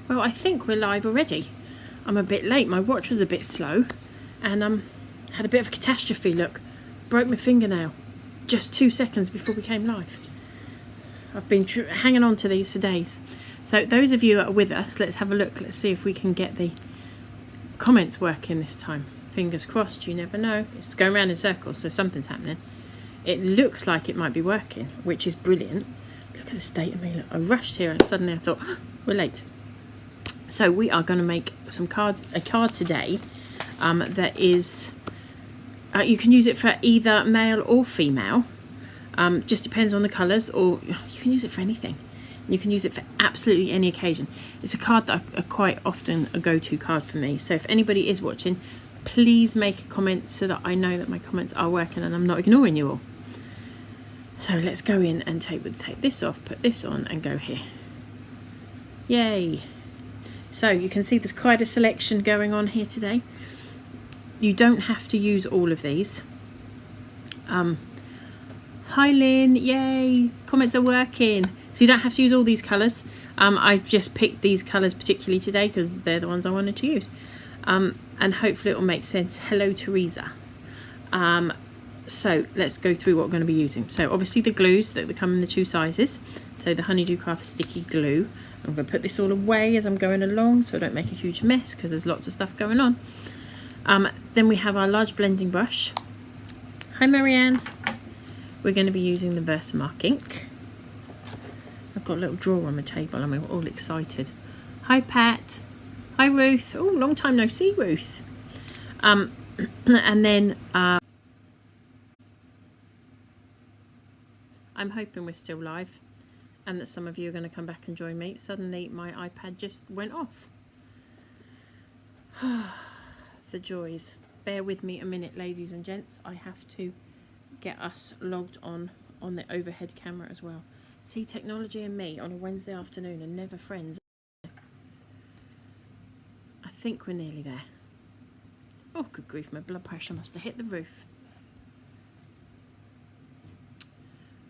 Well, I think we're live already. I'm a bit late. My watch was a bit slow and had a bit of a catastrophe. Look, broke my fingernail just 2 seconds before we came live. I've been hanging on to these for days. So those of you that are with us, let's have a look. Let's see if we can get the comments working this time. Fingers crossed, you never know. It's going around in circles, so something's happening. It looks like it might be working, which is brilliant. Look at the state of me. Look, I rushed here and suddenly I thought, oh, we're late. So we are going to make a card today that is, you can use it for either male or female. Just depends on the colours, or you can use it for anything. You can use it for absolutely any occasion. It's a card that are quite often a go-to card for me. So if anybody is watching, please make a comment so that I know that my comments are working and I'm not ignoring you all. So let's go in and take this off, put this on and go here. Yay! So you can see there's quite a selection going on here today. You don't have to use all of these. Hi Lynn, yay, comments are working. So you don't have to use all these colours. I've just picked these colours particularly today because they're the ones I wanted to use. And hopefully it will make sense. Hello Teresa. So let's go through what we're going to be using. So obviously the glues that come in the 2 sizes. So the Honeydew Craft sticky glue. I'm going to put this all away as I'm going along so I don't make a huge mess because there's lots of stuff going on. Then we have our large blending brush. Hi Marianne. We're going to be using the Versamark ink. I've got a little drawer on my table and we're all excited. Hi Pat. Hi Ruth. Oh, long time no see, Ruth. And then I'm hoping we're still live and that some of you are going to come back and join me. Suddenly my iPad just went off. The joys. Bear with me a minute, ladies and gents. I have to get us logged on the overhead camera as well. See, technology and me on a Wednesday afternoon are never friends. I think we're nearly there. Oh, good grief, my blood pressure must have hit the roof.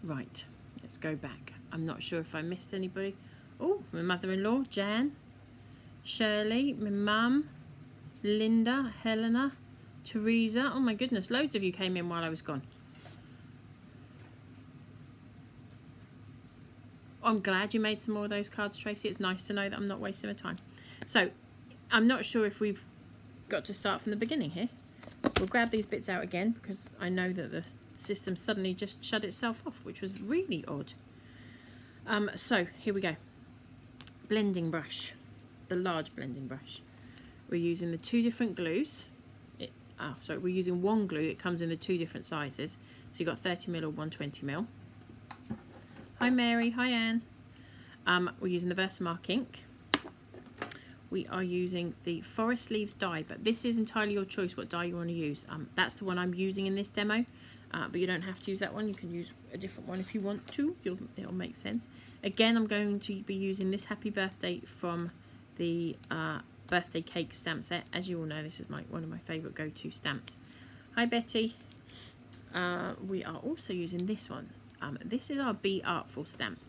Right, let's go back. I'm not sure if I missed anybody. Oh, my mother-in-law, Jan, Shirley, my mum, Linda, Helena, Teresa. Oh my goodness, loads of you came in while I was gone. I'm glad you made some more of those cards, Tracy. It's nice to know that I'm not wasting my time. So, I'm not sure if we've got to start from the beginning here. We'll grab these bits out again because I know that the system suddenly just shut itself off, which was really odd. So, here we go. Blending brush. The large blending brush. We're using the 2 different glues. We're using one glue. It comes in the 2 different sizes. So, you've got 30mm or 120mm. Hi Mary, hi Anne. We're using the Versamark ink. We are using the Forest Leaves dye, but this is entirely your choice what dye you want to use. That's the one I'm using in this demo, but you don't have to use that one. You can use a different one if you want to. It'll make sense. Again, I'm going to be using this Happy Birthday from the birthday cake stamp set. As you all know, this is one of my favourite go-to stamps. Hi Betty. We are also using this one. This is our Be Artful stamp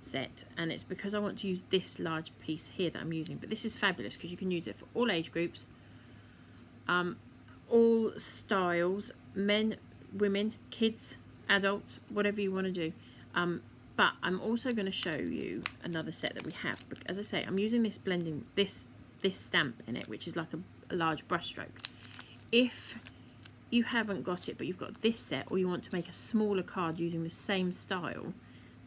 set, and it's because I want to use this large piece here that I'm using, but this is fabulous because you can use it for all age groups, all styles, men, women, kids, adults, whatever you want to do. But I'm also going to show you another set that we have. As I say, I'm using this blending, this stamp in it, which is like a large brush stroke. If you haven't got it but you've got this set, or you want to make a smaller card using the same style,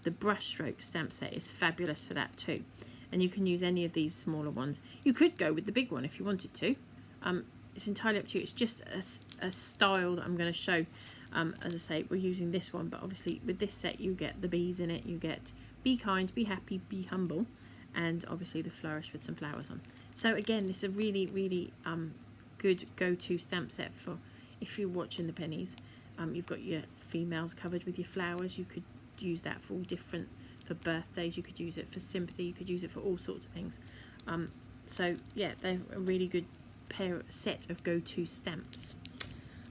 the brushstroke stamp set is fabulous for that too. And you can use any of these smaller ones. You could go with the big one if you wanted to. It's entirely up to you. It's just a style that I'm going to show. As I say, we're using this one, but obviously with this set you get the bees in it. You get be kind, be happy, be humble, and obviously the flourish with some flowers on. So again, this is a really, really good go-to stamp set for if you're watching the pennies. You've got your females covered with your flowers. You could use that for all different, for birthdays. You could use it for sympathy. You could use it for all sorts of things. So yeah, they're a really good set of go-to stamps.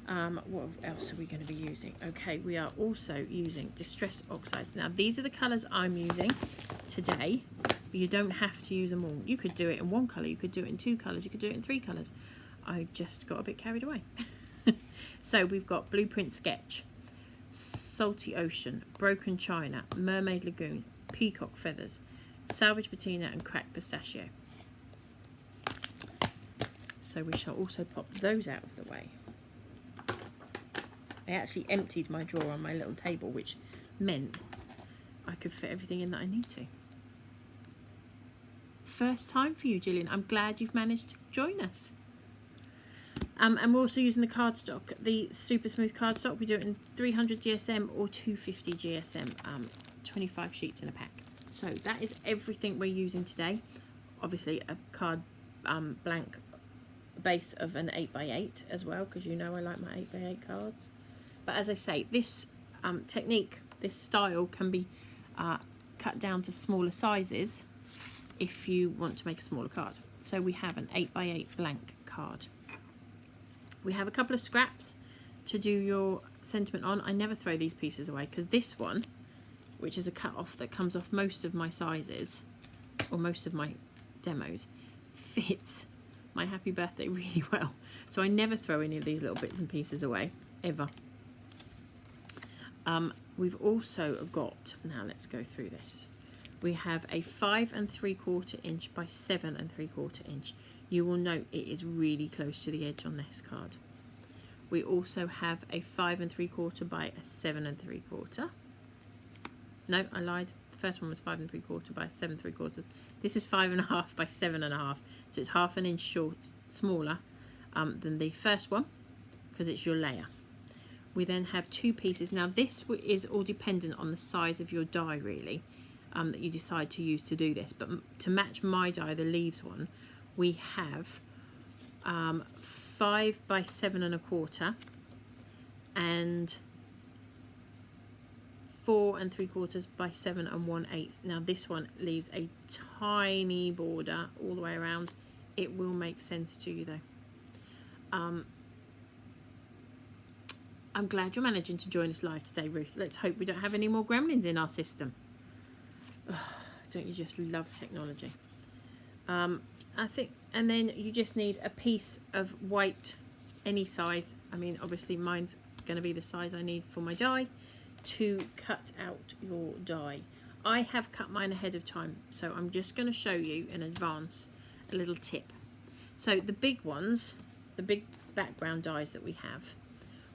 What else are we going to be using? Okay, we are also using Distress Oxides. Now these are the colours I'm using today. You don't have to use them all. You could do it in one colour, you could do it in 2 colours, you could do it in 3 colours. I just got a bit carried away. So we've got Blueprint Sketch, Salty Ocean, Broken China, Mermaid Lagoon, Peacock Feathers, Salvage Patina and Cracked Pistachio. So we shall also pop those out of the way. I actually emptied my drawer on my little table, which meant I could fit everything in that I need to. First time for you, Gillian. I'm glad you've managed to join us. And we're also using the cardstock, the super smooth cardstock. We do it in 300 GSM or 250 GSM, 25 sheets in a pack. So that is everything we're using today. Obviously a card blank base of an 8x8 as well, because you know I like my 8x8 cards. But as I say, this technique, this style can be cut down to smaller sizes if you want to make a smaller card. So we have an 8x8 blank card. We have a couple of scraps to do your sentiment on. I never throw these pieces away because this one, which is a cut off that comes off most of my sizes or most of my demos, fits my happy birthday really well. So I never throw any of these little bits and pieces away, ever. We've also got, now let's go through this. We have a 5 3/4 inch by 7 3/4 inch. You will note it is really close to the edge on this card. We also have a 5 3/4 by a 7 3/4. No, I lied. The first one was 5 3/4 by 7 3/4. This is 5 1/2 by 7 1/2. So it's 1/2 inch smaller than the first one because it's your layer. We then have 2 pieces. Now this is all dependent on the size of your die really, that you decide to use to do this. But to match my die, the leaves one, we have 5 by 7 1/4 and 4 3/4 by 7 1/8. Now this one leaves a tiny border all the way around. It will make sense to you though. I'm glad you're managing to join us live today, Ruth. Let's hope we don't have any more gremlins in our system. Oh, don't you just love technology? I think, and then you just need a piece of white, any size. I mean, obviously mine's going to be the size I need for my die to cut out your die. I have cut mine ahead of time, so I'm just going to show you in advance a little tip. So the big ones, the big background dies that we have,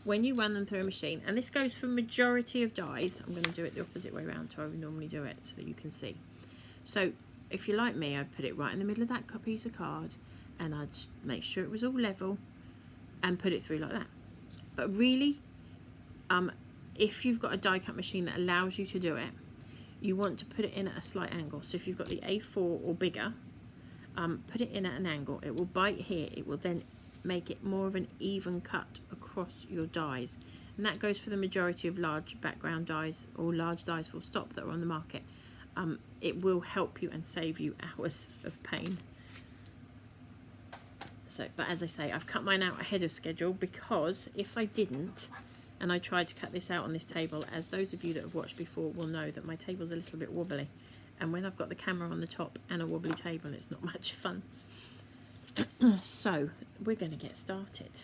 when you run them through a machine, and this goes for majority of dies, I'm going to do it the opposite way around to how I would normally do it so that you can see. So if you're like me, I'd put it right in the middle of that piece of card and I'd make sure it was all level and put it through like that. But really, if you've got a die cut machine that allows you to do it, you want to put it in at a slight angle. So if you've got the A4 or bigger, put it in at an angle. It will bite here. It will then make it more of an even cut across your dies. And that goes for the majority of large background dies or large dies full stop that are on the market. It will help you and save you hours of pain. So, but as I say, I've cut mine out ahead of schedule because if I didn't, and I tried to cut this out on this table, as those of you that have watched before will know that my table's a little bit wobbly. And when I've got the camera on the top and a wobbly table, it's not much fun. So, we're going to get started.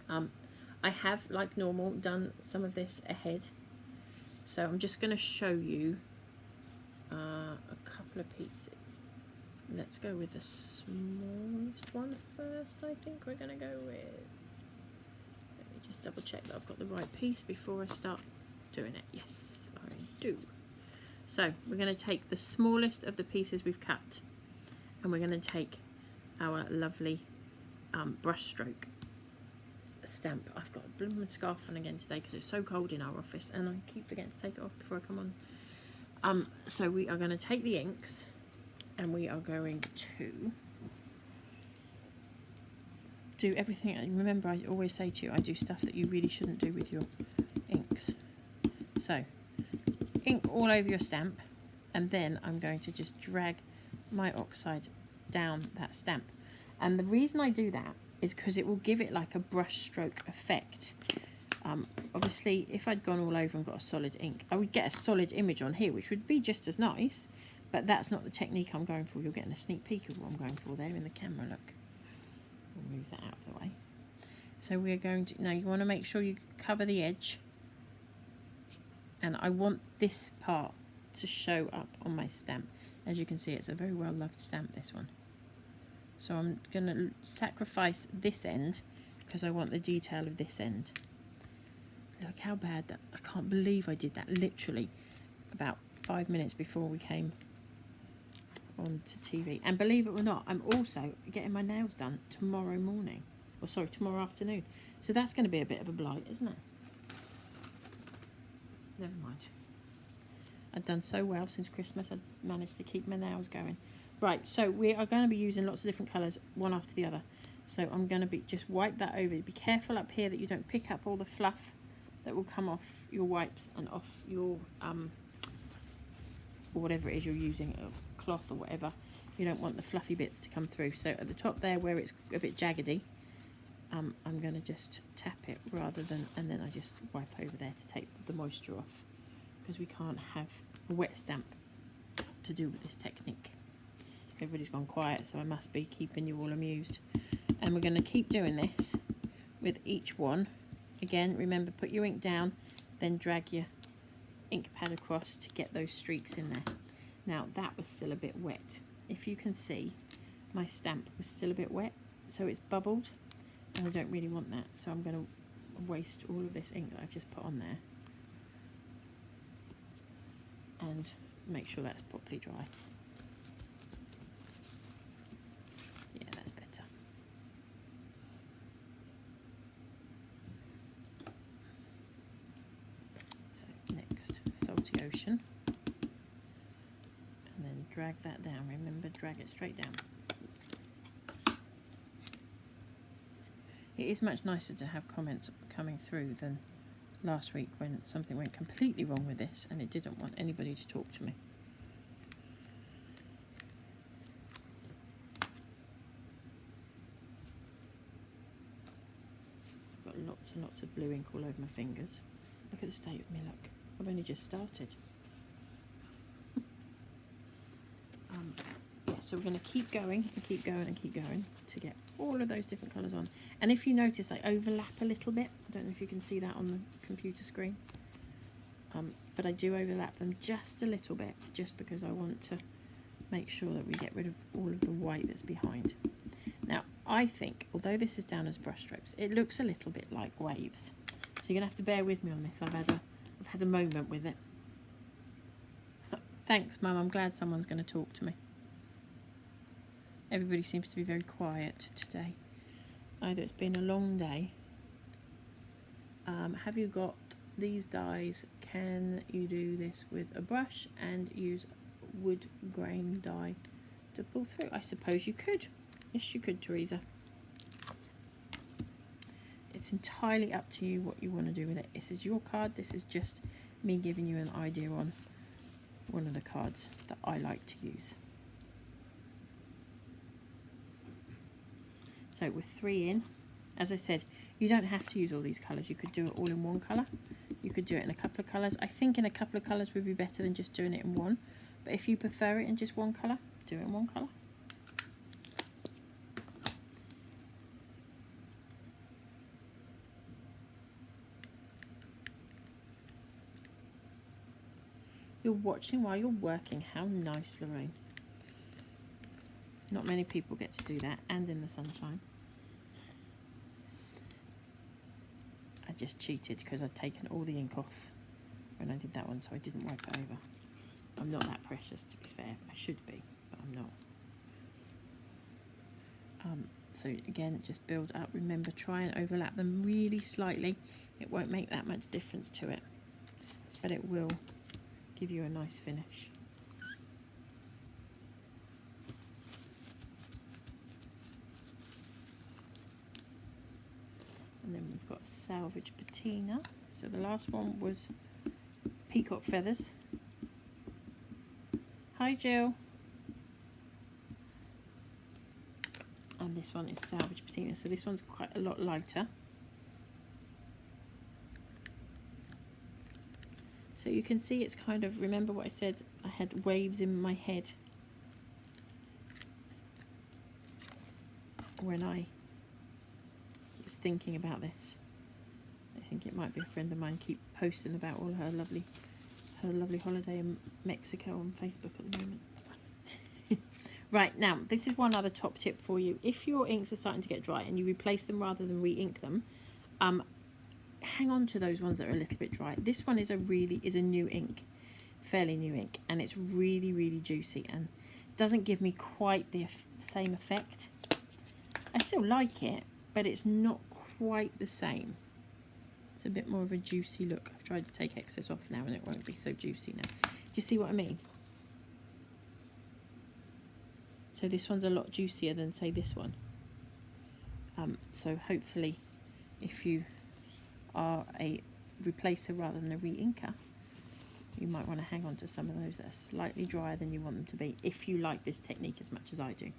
I have, like normal, done some of this ahead. So I'm just going to show you a couple of pieces. Let's go with the smallest one first. I think we're going to go with, let me just double check that I've got the right piece before I start doing it. Yes, I do. So we're going to take the smallest of the pieces we've cut and we're going to take our lovely brush stroke stamp. I've got a blooming scarf on again today because it's so cold in our office and I keep forgetting to take it off before I come on. So we are going to take the inks and we are going to do everything. Remember, I always say to you, I do stuff that you really shouldn't do with your inks. So ink all over your stamp and then I'm going to just drag my oxide down that stamp. And the reason I do that is because it will give it like a brush stroke effect. Obviously, if I'd gone all over and got a solid ink, I would get a solid image on here, which would be just as nice, But that's not the technique I'm going for. You're getting a sneak peek of what I'm going for there in the camera, look. We'll move that out of the way. So we're going to, now you want to make sure you cover the edge. And I want this part to show up on my stamp. As you can see, it's a very well loved stamp, this one. So I'm going to sacrifice this end because I want the detail of this end. Look how bad that, I can't believe I did that literally about 5 minutes before we came onto TV. And believe it or not, I'm also getting my nails done tomorrow morning. Or sorry, tomorrow afternoon. So that's going to be a bit of a blight, isn't it? Never mind. I've done so well since Christmas. I managed to keep my nails going. Right, so we are going to be using lots of different colours, one after the other. So I'm going to be just wipe that over. Be careful up here that you don't pick up all the fluff that will come off your wipes and off your or whatever it is you're using, a cloth or whatever. You don't want the fluffy bits to come through. So at the top there where it's a bit jaggedy, I'm going to just tap it rather than, and then I just wipe over there to take the moisture off, because we can't have a wet stamp to do with this technique. Everybody's gone quiet, so I must be keeping you all amused. And we're going to keep doing this with each one. Again, remember, put your ink down, then drag your ink pad across to get those streaks in there. Now that was still a bit wet. If you can see, my stamp was still a bit wet, so it's bubbled, and I don't really want that, so I'm going to waste all of this ink that I've just put on there and make sure that's properly dry. Yeah, that's better. So next, Salty Ocean, and then drag that down. Remember, drag it straight down. It is much nicer to have comments coming through than last week when something went completely wrong with this and it didn't want anybody to talk to me. Got lots and lots of blue ink all over my fingers. Look at the state of me, look. I've only just started. Yeah, so we're going to keep going and keep going and keep going to get all of those different colours on. And if you notice, they overlap a little bit. I don't know if you can see that on the computer screen. But I do overlap them just a little bit, just because I want to make sure that we get rid of all of the white that's behind. Now, I think, although this is down as brush strokes, it looks a little bit like waves. So you're going to have to bear with me on this. I've had a moment with it. Thanks, Mum. I'm glad someone's going to talk to me. Everybody seems to be very quiet today. Either it's been a long day. Have you got these dies? Can you do this with a brush and use wood grain die to pull through? I suppose you could. Yes, you could, Teresa. It's entirely up to you what you want to do with it. This is your card. This is just me giving you an idea on one of the cards that I like to use. So with 3 in, as I said, you don't have to use all these colours. You could do it all in one colour. You could do it in a couple of colours. I think in a couple of colours would be better than just doing it in one. But if you prefer it in just one colour, do it in one colour. You're watching while you're working. How nice, Lorraine. Not many people get to do that, and in the sunshine. I just cheated because I'd taken all the ink off when I did that one, so I didn't wipe it over. I'm not that precious, to be fair. I should be, but I'm not. So again, just build up. Remember, try and overlap them really slightly. It won't make that much difference to it, but it will give you a nice finish. And then we've got Salvage Patina. So the last one was Peacock Feathers. Hi, Jill. And this one is Salvage Patina. So this one's quite a lot lighter. So you can see it's kind of, remember what I said, I had waves in my head when I was thinking about this. I think it might be a friend of mine keep posting about all her lovely holiday in Mexico on Facebook at the moment. Right, now this is one other top tip for you. If your inks are starting to get dry and you replace them rather than re-ink them, hang on to those ones that are a little bit dry. This one is a new ink, fairly new ink, and it's really juicy and doesn't give me quite the same effect. I still like it, but it's not quite the same. It's a bit more of a juicy look. I've tried to take excess off now and it won't be so juicy now. Do you see what I mean? So this one's a lot juicier than, say, this one. So hopefully, if you are a replacer rather than a re-inker, you might want to hang on to some of those that are slightly drier than you want them to be, if you like this technique as much as I do.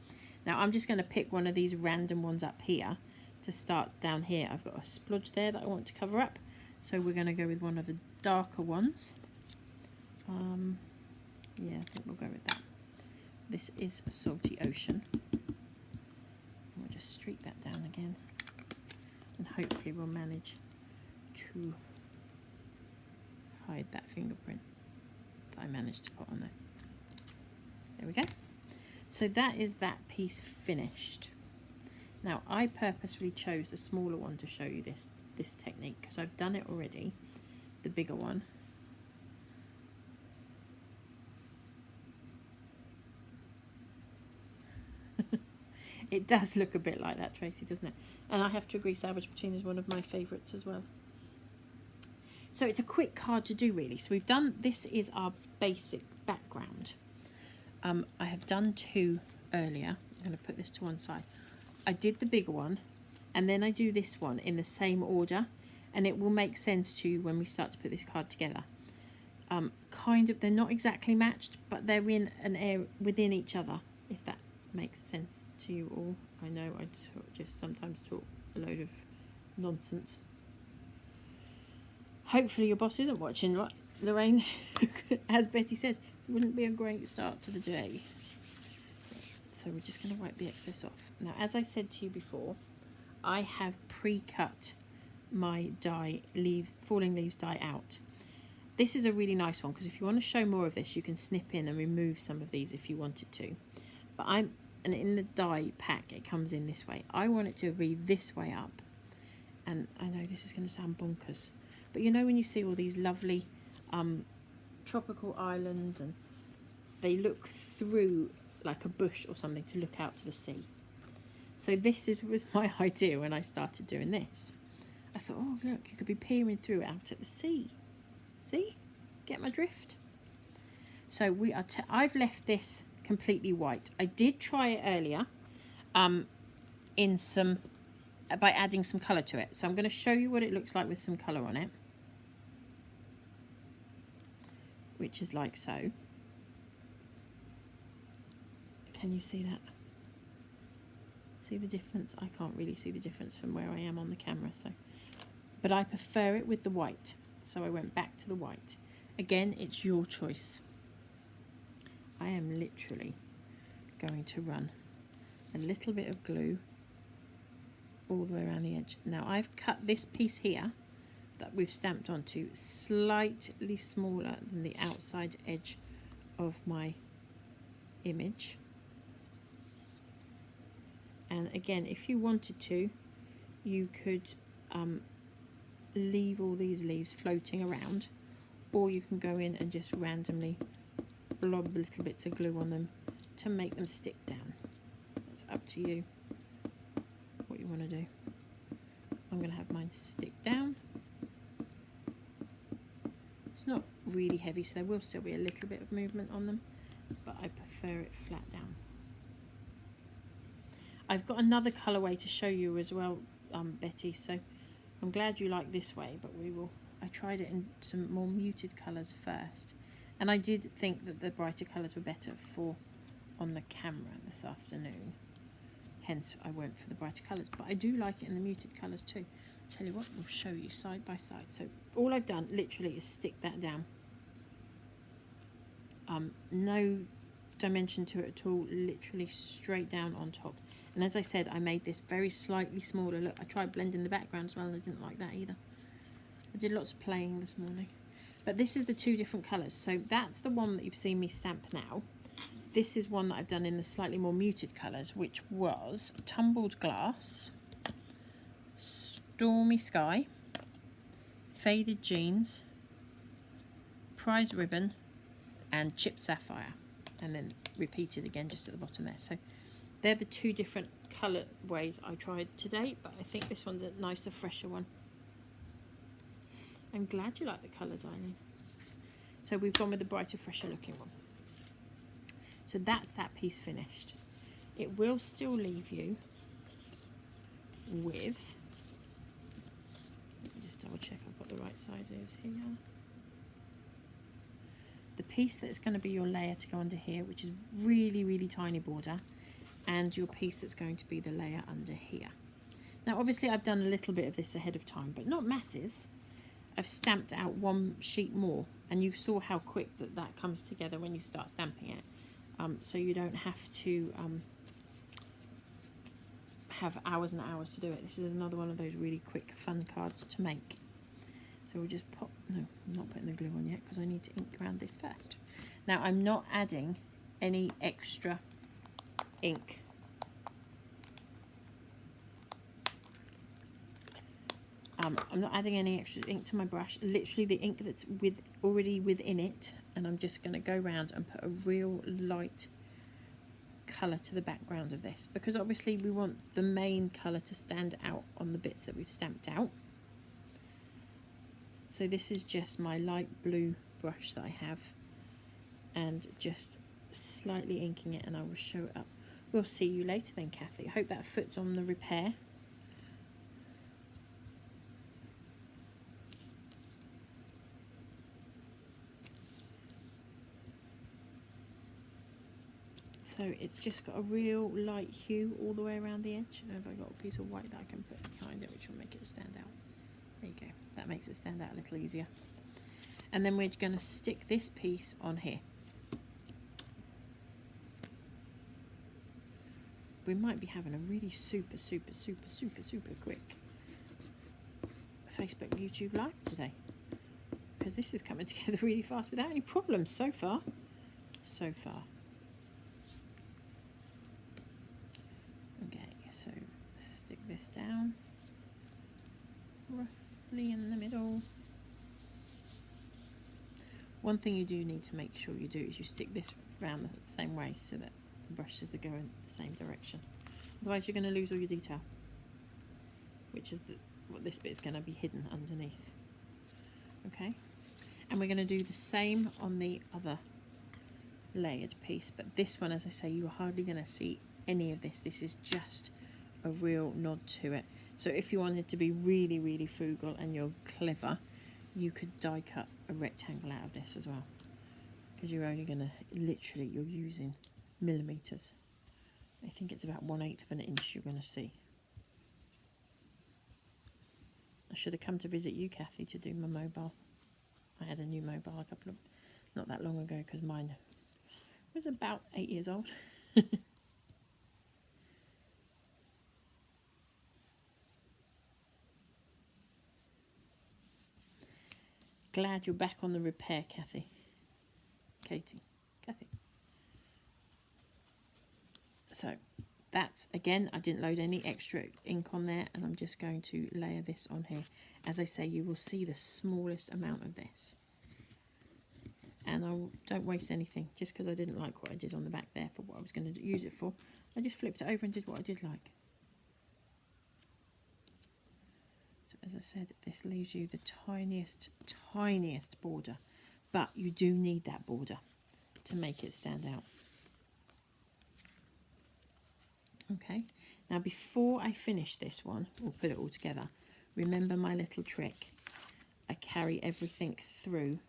Now I'm just going to pick one of these random ones up here to start down here. I've got a splodge there that I want to cover up, so we're going to go with one of the darker ones. Yeah, I think we'll go with that. This is Salty Ocean. We'll just streak that down again, and hopefully we'll manage to hide that fingerprint that I managed to put on there. There we go. So that is that piece finished. Now I purposefully chose the smaller one to show you this technique because I've done it already, the bigger one. It does look a bit like that, Tracy, doesn't it? And I have to agree, Savage Between is one of my favourites as well. So it's a quick card to do, really. So we've done, this is our basic background. I have done two earlier. I'm going to put this to one side. I did the bigger one, and then I do this one in the same order, and it will make sense to you when we start to put this card together. Kind of, they're not exactly matched, but they're in an area within each other, if that makes sense to you all. I know I just sometimes talk a load of nonsense. Hopefully your boss isn't watching, right, Lorraine? As Betty said, wouldn't be a great start to the day. So we're just going to wipe the excess off. Now, as I said to you before, I have pre-cut my die, falling leaves die out. This is a really nice one because if you want to show more of this, you can snip in and remove some of these if you wanted to. But and in the die pack, it comes in this way. I want it to be this way up. And I know this is going to sound bonkers, but you know when you see all these lovely tropical islands and they look through like a bush or something to look out to the sea. So this was my idea when I started doing this. I thought, oh look, you could be peering through out at the sea. See? Get my drift? So we are I've left this completely white. I did try it earlier in some by adding some colour to it. So I'm going to show you what it looks like with some colour on it. Which is like so. Can you see that? See the difference? I can't really see the difference from where I am on the camera, so but I prefer it with the white, so I went back to the white. Again, it's your choice. I am literally going to run a little bit of glue all the way around the edge. Now I've cut this piece here that we've stamped onto slightly smaller than the outside edge of my image. And again, if you wanted to, you could leave all these leaves floating around, or you can go in and just randomly blob little bits of glue on them to make them stick down. It's up to you what you want to do. I'm going to have mine stick down. It's not really heavy, so there will still be a little bit of movement on them, but I prefer it flat down. I've got another colourway to show you as well, Betty, so I'm glad you like this way, but I tried it in some more muted colours first, and I did think that the brighter colours were better for on the camera this afternoon, hence I went for the brighter colours, but I do like it in the muted colours too. I'll tell you what, we'll show you side by side. So all I've done literally is stick that down. No dimension to it at all, literally straight down on top. And as I said, I made this very slightly smaller. Look, I tried blending the background as well, and I didn't like that either. I did lots of playing this morning. But this is the two different colours. So that's the one that you've seen me stamp now. This is one that I've done in the slightly more muted colours, which was Tumbled Glass, Stormy Sky, Faded Jeans, Prize Ribbon, and Chipped Sapphire. And then repeated again just at the bottom there. So they're the two different colour ways I tried today, but I think this one's a nicer, fresher one. I'm glad you like the colours, Eileen. So we've gone with the brighter, fresher looking one. So that's that piece finished. It will still leave you with, let me just double check I've got the right sizes here. The piece that's going to be your layer to go under here, which is really, really tiny border, and your piece that's going to be the layer under here. Now obviously I've done a little bit of this ahead of time, but not masses. I've stamped out one sheet more, and you saw how quick that comes together when you start stamping it. So you don't have to have hours and hours to do it. This is another one of those really quick, fun cards to make. So we'll just pop, no, I'm not putting the glue on yet because I need to ink around this first. Now I'm not adding any extra ink. I'm not adding any extra ink to my brush, literally the ink that's already within it, and I'm just going to go around and put a real light colour to the background of this, because obviously we want the main colour to stand out on the bits that we've stamped out. So this is just my light blue brush that I have, and just slightly inking it, and I will show it up. We'll see you later then, Kathy. I hope that foot's on the repair. So it's just got a real light hue all the way around the edge. And if I got a piece of white that I can put behind it, which will make it stand out. There you go. That makes it stand out a little easier. And then we're going to stick this piece on here. We might be having a really super quick Facebook, YouTube live today, because this is coming together really fast without any problems so far. Okay, so stick this down roughly in the middle. One thing you do need to make sure you do is you stick this round the same way so that the brushes are going in the same direction. Otherwise you're going to lose all your detail, which is what this bit is going to be hidden underneath. Okay, and we're going to do the same on the other layered piece, but this one, as I say, you're hardly going to see any of this. This is just a real nod to it. So if you wanted to be really frugal and you're clever, you could die cut a rectangle out of this as well, because you're only going to literally, you're using millimeters. I think it's about 1/8 of an inch you're going to see. I should have come to visit you, Kathy, to do my mobile. I had a new mobile not that long ago, because mine was about 8 years old. Glad you're back on the repair, Kathy. Kathy. So that's, again, I didn't load any extra ink on there, and I'm just going to layer this on here. As I say, you will see the smallest amount of this. And don't waste anything, just because I didn't like what I did on the back there for what I was going to use it for. I just flipped it over and did what I did like. So as I said, this leaves you the tiniest border, but you do need that border to make it stand out. Okay, now before I finish this one, we'll put it all together. Remember my little trick. I carry everything through.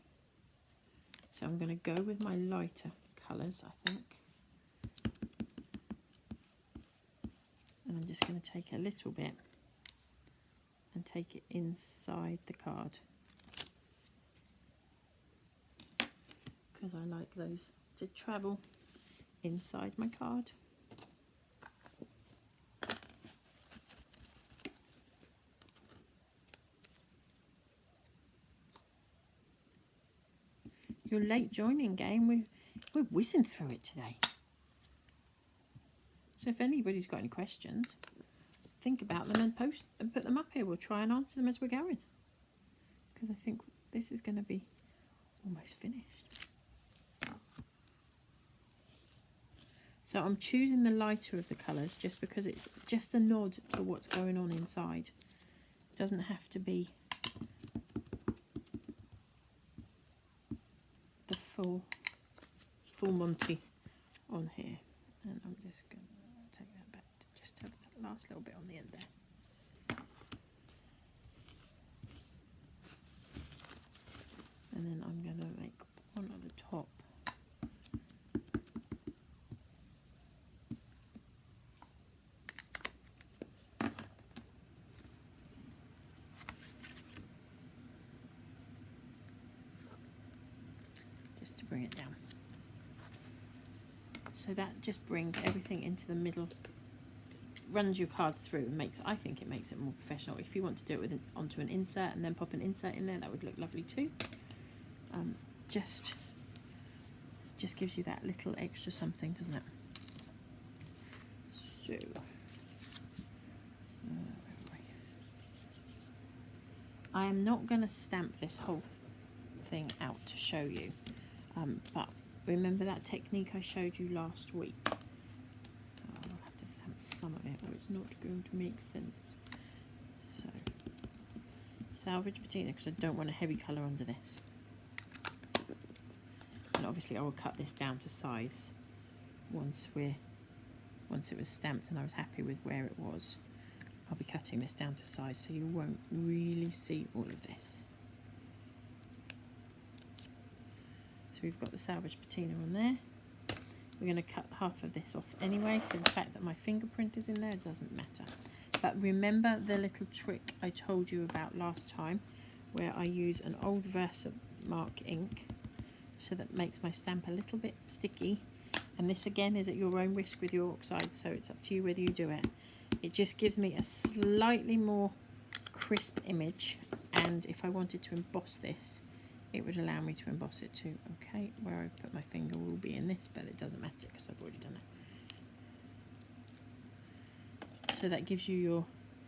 So I'm going to go with my lighter colours, I think. And I'm just going to take a little bit and take it inside the card, because I like those to travel inside my card. You're late joining, game. We're whizzing through it today. So if anybody's got any questions, think about them and post and put them up here. We'll try and answer them as we're going, because I think this is going to be almost finished. So I'm choosing the lighter of the colours just because it's just a nod to what's going on inside. It doesn't have to be the full Monty on here. And I'm just going to take that back to just have that last little bit on the end there. And then I'm going to make one at the top. Just to bring it down. So that just brings everything into the middle, runs your card through, and I think it makes it more professional. If you want to do it with onto an insert and then pop an insert in there, that would look lovely too. Just gives you that little extra something, doesn't it? So I am not going to stamp this whole thing out to show you, but remember that technique I showed you last week? I'll have to stamp some of it or it's not going to make sense. So, salvage patina, because I don't want a heavy colour under this. And obviously I will cut this down to size once it was stamped and I was happy with where it was. I'll be cutting this down to size so you won't really see all of this. So we've got the salvage patina on there. We're going to cut half of this off anyway, so the fact that my fingerprint is in there doesn't matter. But remember the little trick I told you about last time, where I use an old Versamark ink, so that makes my stamp a little bit sticky. And this again is at your own risk with your oxide, so it's up to you whether you do it. It just gives me a slightly more crisp image, and if I wanted to emboss this, it would allow me to emboss it too. Okay, where I put my finger will be in this, but it doesn't matter because I've already done it. So that gives you your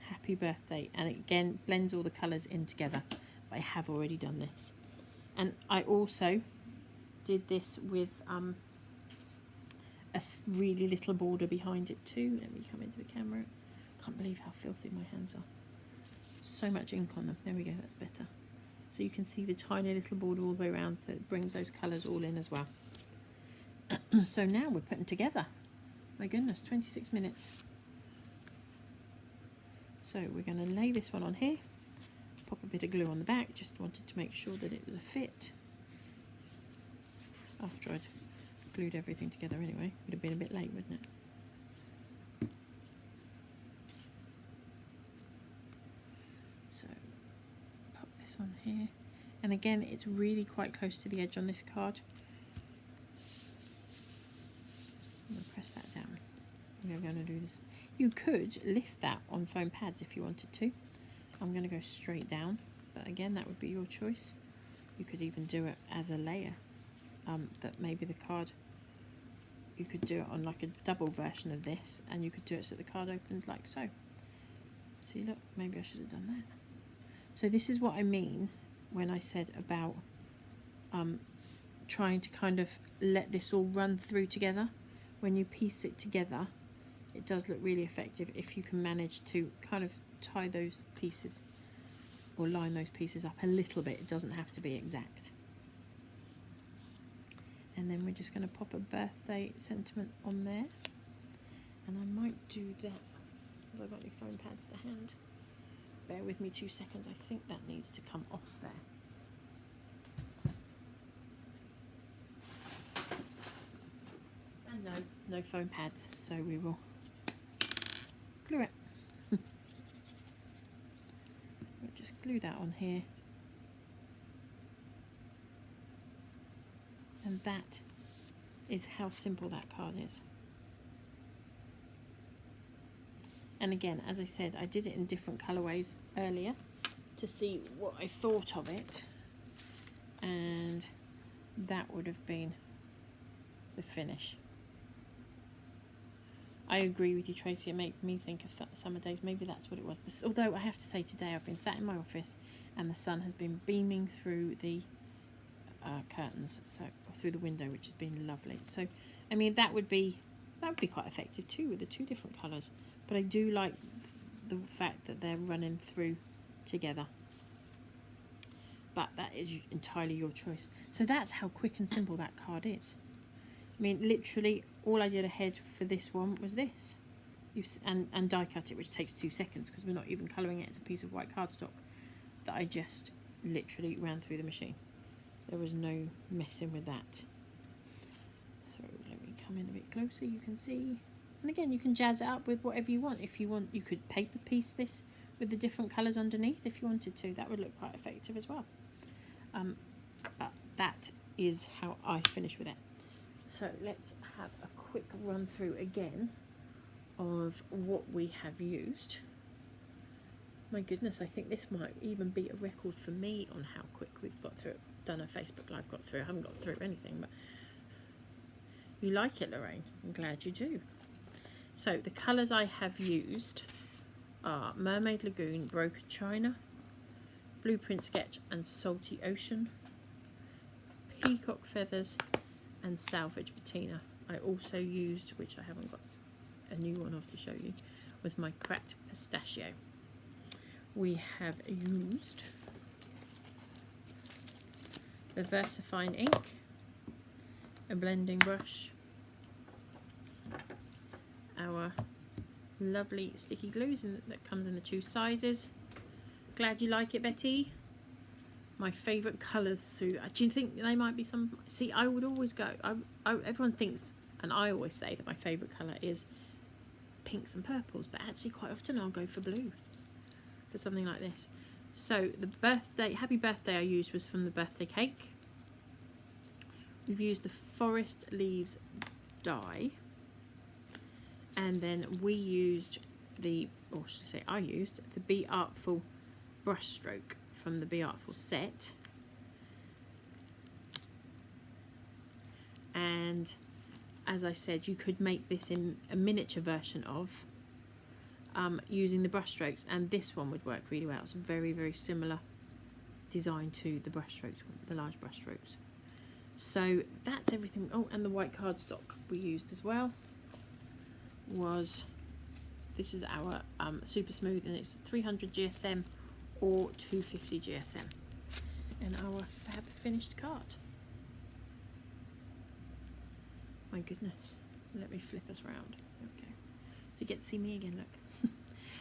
happy birthday, and it again blends all the colours in together, but I have already done this. And I also did this with a really little border behind it too. Let me come into the camera. Can't believe how filthy my hands are. So much ink on them. There we go, that's better. So you can see the tiny little border all the way around, so it brings those colours all in as well. So now we're putting together. My goodness, 26 minutes. So we're going to lay this one on here, pop a bit of glue on the back, just wanted to make sure that it was a fit. After I'd glued everything together anyway, would have been a bit late, wouldn't it? So pop this on here, and again it's really quite close to the edge on this card. I'm going to press that down. We're going to do this. You could lift that on foam pads if you wanted to. I'm going to go straight down, but again that would be your choice. You could even do it as a layer. That maybe the card, you could do it on like a double version of this, and you could do it so the card opens like so. See, look, maybe I should have done that. So this is what I mean when I said about trying to kind of let this all run through together. When you piece it together, it does look really effective if you can manage to kind of tie those pieces or line those pieces up a little bit. It doesn't have to be exact. And then we're just going to pop a birthday sentiment on there. And I might do that. Have I got any foam pads to hand? Bear with me 2 seconds. I think that needs to come off there. And no foam pads, so we will glue it. We'll glue that on here. And And that is how simple that card is. And again, as I said, I did it in different colourways earlier to see what I thought of it. And that would have been the finish. I agree with you, Tracy. It made me think of summer days. Maybe that's what it was. Although I have to say, today I've been sat in my office and the sun has been beaming through the curtains, so through the window, which has been lovely. So, I mean, that would be quite effective too with the two different colours. But I do like the fact that they're running through together. But that is entirely your choice. So that's how quick and simple that card is. I mean, literally, all I did ahead for this one was this. And die cut it, which takes 2 seconds because we're not even colouring it. It's a piece of white cardstock that I just literally ran through the machine. There was no messing with that. So let me come in a bit closer, you can see. And again, you can jazz it up with whatever you want. If you want, you could paper piece this with the different colours underneath if you wanted to. That would look quite effective as well. But that is how I finish with it. So let's have a quick run through again of what we have used. My goodness, I think this might even be a record for me on how quick we've got through. Done a Facebook Live, got through. I haven't got through anything, but you like it, Lorraine. I'm glad you do. So the colours I have used are Mermaid Lagoon, Broken China, Blueprint Sketch and Salty Ocean, Peacock Feathers and Salvage Patina. I also used, which I haven't got a new one of to show you, was my Cracked Pistachio. We have used the VersaFine ink, a blending brush, our lovely sticky glues that comes in the 2 sizes. Glad you like it, Betty. My favourite colours, Sue. Do you think they might be some... See, I would always go... everyone thinks, and I always say that my favourite colour is pinks and purples, but actually quite often I'll go for blue for something like this. So the Happy Birthday I used was from the birthday cake. We've used the Forest Leaves die. And then we used or should I say I used the Be Artful brushstroke from the Be Artful set. And as I said, you could make this in a miniature version of using the brushstrokes, and this one would work really well. It's a very, very similar design to the brushstrokes, the large brushstrokes. So that's everything. Oh, and the white cardstock we used as well this is our super smooth, and it's 300 GSM or 250 GSM, and our fab finished card. My goodness, let me flip us round. Okay, so you get to see me again, look.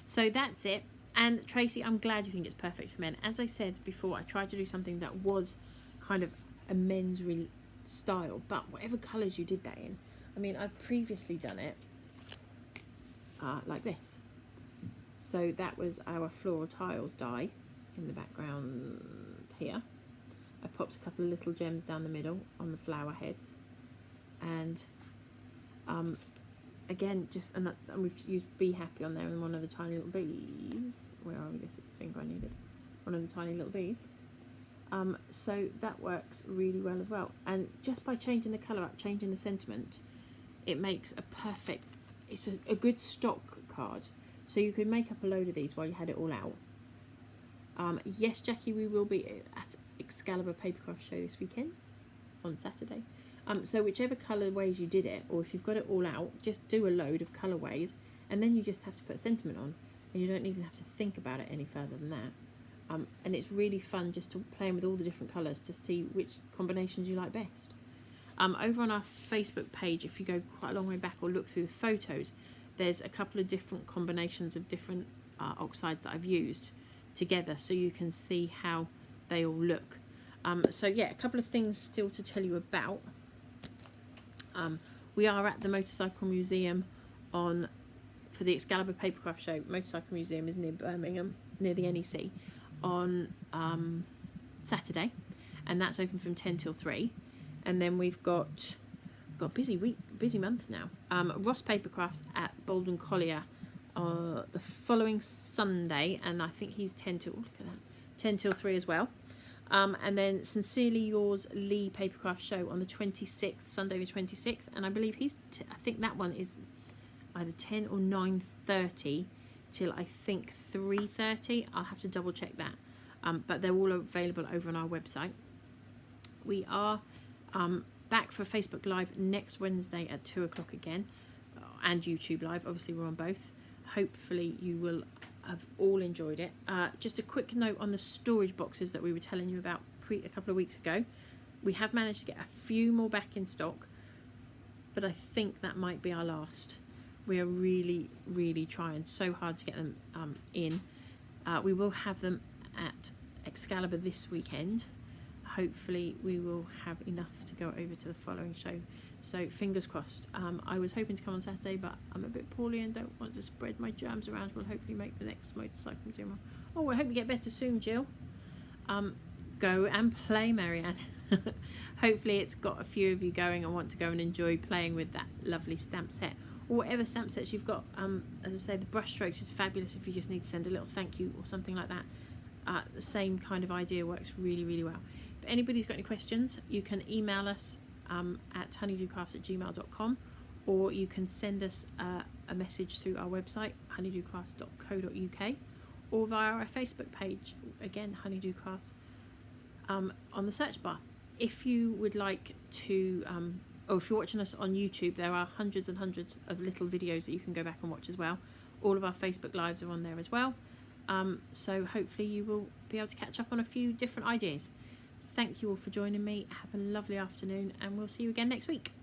So that's it. And Tracy, I'm glad you think it's perfect for men. As I said before, I tried to do something that was kind of a men's style, but whatever colours you did that in. I mean, I've previously done it like this. So that was our Floral Tiles die in the background here. I popped a couple of little gems down the middle on the flower heads, and again, and we've used Be Happy on there and one of the tiny little bees. Where are we? This is the finger I needed. One of the tiny little bees. So that works really well as well. And just by changing the colour up, changing the sentiment, it makes a perfect, it's a good stock card. So you could make up a load of these while you had it all out. Yes, Jackie, we will be at Excalibur Papercraft Show this weekend on Saturday. So whichever colourways you did it, or if you've got it all out, just do a load of colourways, and then you just have to put a sentiment on, and you don't even have to think about it any further than that. And it's really fun just to play with all the different colours to see which combinations you like best. Over on our Facebook page, if you go quite a long way back or look through the photos, there's a couple of different combinations of different oxides that I've used together, so you can see how they all look. So yeah, a couple of things still to tell you about. We are at the Motorcycle Museum for the Excalibur Papercraft Show. Motorcycle Museum is near Birmingham, near the NEC, on Saturday, and that's open from 10 till 3. And then we've got a busy week, busy month now. Ross Papercrafts at Bolden Collier the following Sunday, and I think he's 10 till, look at that, 10 till 3 as well. And then Sincerely Yours Lee Papercraft Show on the 26th, Sunday the 26th, and I believe I think that one is either 10 or 9:30 till I think 3:30. I'll have to double check that, but they're all available over on our website. We are back for Facebook Live next Wednesday at 2 o'clock again, and YouTube Live. Obviously we're on both. Hopefully you will have all enjoyed it. Just a quick note on the storage boxes that we were telling you about a couple of weeks ago. We have managed to get a few more back in stock, but I think that might be our last. We are really, really trying so hard to get them in. We will have them at Excalibur this weekend. Hopefully we will have enough to go over to the following show. So fingers crossed. I was hoping to come on Saturday, but I'm a bit poorly and don't want to spread my germs around. We'll hopefully make the next motorcycle museum. Oh, I hope you get better soon, Jill. Go and play, Marianne. Hopefully it's got a few of you going and want to go and enjoy playing with that lovely stamp set, or whatever stamp sets you've got. As I say, the brush strokes is fabulous if you just need to send a little thank you or something like that. The same kind of idea works really, really well. If anybody's got any questions, you can email us at honeydewcrafts@gmail.com, or you can send us a message through our website, honeydewcrafts.co.uk, or via our Facebook page, again, Honeydew Crafts, on the search bar. If you would like to, or if you're watching us on YouTube, there are hundreds and hundreds of little videos that you can go back and watch as well. All of our Facebook Lives are on there as well. So hopefully you will be able to catch up on a few different ideas. Thank you all for joining me. Have a lovely afternoon, and we'll see you again next week.